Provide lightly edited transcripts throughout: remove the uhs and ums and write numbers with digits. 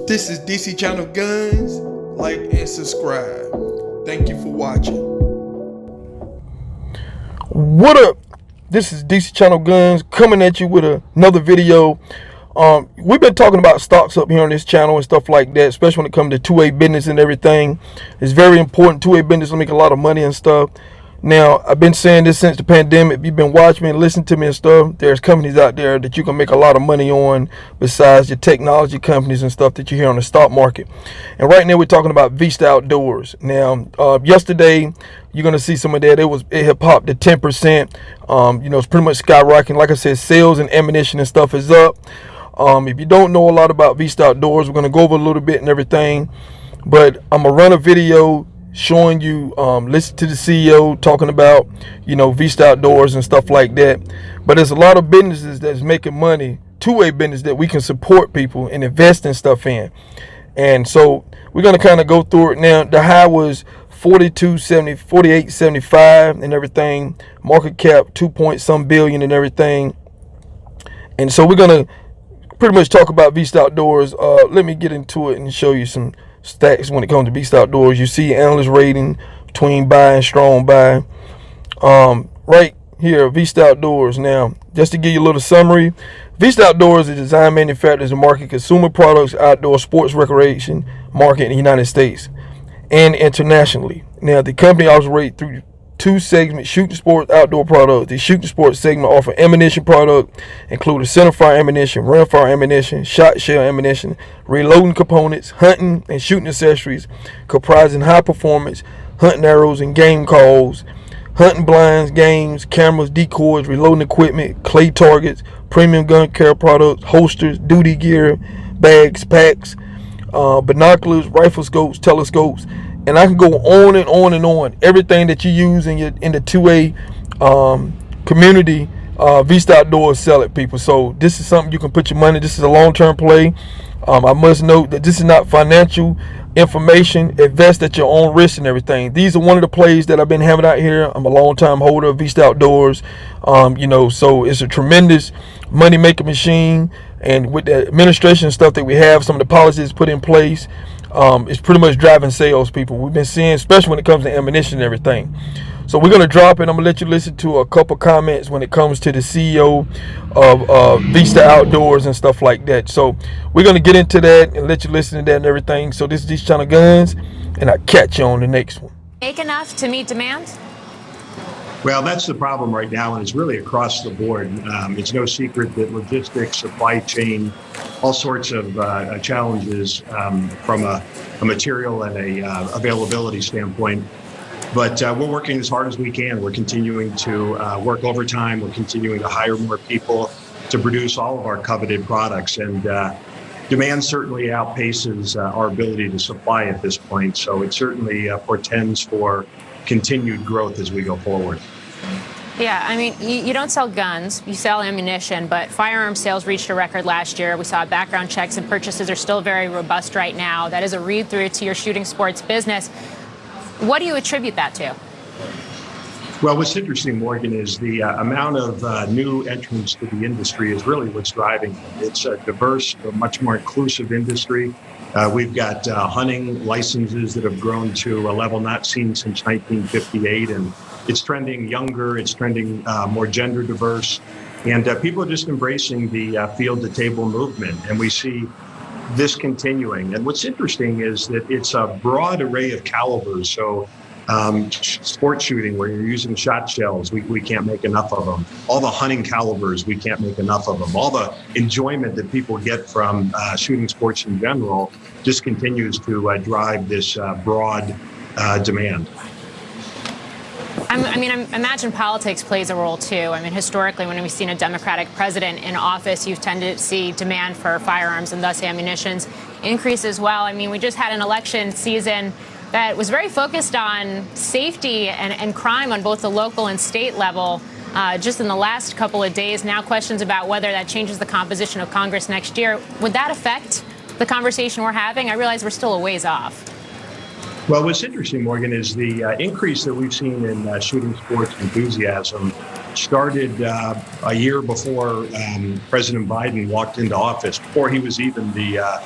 This is DC Channel Guns. Like and subscribe. Thank you for watching. What up? This is DC Channel Guns coming at you with another video. We've been talking about stocks up here on this channel and stuff like that, especially when it comes to two-way business and everything. It's very important. Two-way business will make a lot of money and stuff. Now, I've been saying this since the pandemic. If you've been watching me and listening to me and stuff, there's companies out there that you can make a lot of money on besides your technology companies and stuff that you hear on the stock market. And right now we're talking about Vista Outdoors. Now, yesterday, you're going to see some of that. It had popped to 10%. It's pretty much skyrocketing. Like I said, sales and ammunition and stuff is up. If you don't know a lot about Vista Outdoors, we're going to go over a little bit and everything. But I'm going to run a video showing you, listen to the CEO talking about, Vista Outdoors and stuff like that. But there's a lot of businesses that's making money, two-way business that we can support people and invest in stuff in. And so we're going to kind of go through it now. The high was 48.75 and everything. Market cap 2 billion and everything. And so we're going to pretty much talk about Vista Outdoors. Let me get into it and show you some stats when it comes to Vista Outdoors. You see analyst rating between buy and strong buy. Right here, Vista Outdoors. Now, just to give you a little summary, Vista Outdoors is design, manufactures, and market consumer products, outdoor sports recreation market in the United States and internationally. Now, the company operates through two segments: shooting sports, outdoor products. The shooting sports segment offer ammunition product, including centerfire ammunition, rimfire ammunition, shot shell ammunition, reloading components, hunting and shooting accessories, comprising high performance hunting arrows and game calls, hunting blinds, games, cameras, decoys, reloading equipment, clay targets, premium gun care products, holsters, duty gear, bags, packs, binoculars, rifle scopes, telescopes. And I can go on and on and on. Everything that you use in the 2A community, Vista Outdoors sell it, people. So this is something you can put your money. This is a long-term play. I must note that this is not financial information. Invest at your own risk and everything. These are one of the plays that I've been having out here. I'm a long-time holder of Vista Outdoors. So it's a tremendous money-making machine. And with the administration stuff that we have, some of the policies put in place, it's pretty much driving sales, people. We've been seeing, especially when it comes to ammunition and everything. So we're going to drop it. I'm going to let you listen to a couple comments when it comes to the CEO of Vista Outdoors and stuff like that. So we're going to get into that and let you listen to that and everything. So this is DC Channel Guns, and I'll catch you on the next one. Make enough to meet demand? Well, that's the problem right now, and it's really across the board. It's no secret that logistics, supply chain, all sorts of challenges from a material and a availability standpoint. But we're working as hard as we can. We're continuing to work overtime. We're continuing to hire more people to produce all of our coveted products. And demand certainly outpaces our ability to supply at this point. So it certainly portends for continued growth as we go forward. Yeah, I mean, you don't sell guns, you sell ammunition, but firearm sales reached a record last year. We saw background checks and purchases are still very robust right now. That is a read-through to your shooting sports business. What do you attribute that to? Well, what's interesting, Morgan, is the amount of new entrants to the industry is really what's driving it. It's a diverse, a much more inclusive industry. We've got hunting licenses that have grown to a level not seen since 1958, and it's trending younger, it's trending more gender diverse, and people are just embracing the field-to-table movement, and we see this continuing. And what's interesting is that it's a broad array of calibers. So sports shooting, where you're using shot shells, we can't make enough of them. All the hunting calibers, we can't make enough of them. All the enjoyment that people get from shooting sports in general just continues to drive this broad demand. I imagine politics plays a role too. I mean, historically, when we've seen a Democratic president in office, you've tended to see demand for firearms and thus ammunitions increase as well. I mean, we just had an election season that was very focused on safety and crime on both the local and state level. Just in the last couple of days, now questions about whether that changes the composition of Congress next year. Would that affect the conversation we're having? I realize we're still a ways off. Well, what's interesting, Morgan, is the increase that we've seen in shooting sports enthusiasm started a year before President Biden walked into office, before he was even the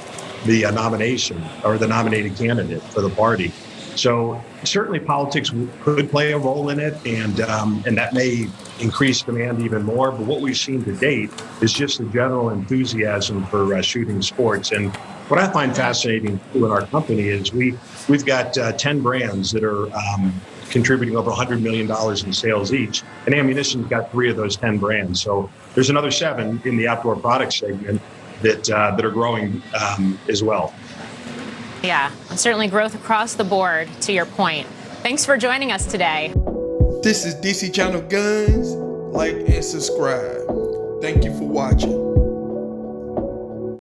nomination or the nominated candidate for the party. So certainly politics could play a role in it, and that may increase demand even more. But what we've seen to date is just the general enthusiasm for shooting sports. And what I find fascinating too in our company is we've got 10 brands that are contributing over $100 million in sales each, and ammunition's got 3 of those 10 brands. So there's another 7 in the outdoor product segment that are growing as well. Yeah, and certainly growth across the board, to your point. Thanks for joining us today. This is DC Channel Guns. Like and subscribe. Thank you for watching.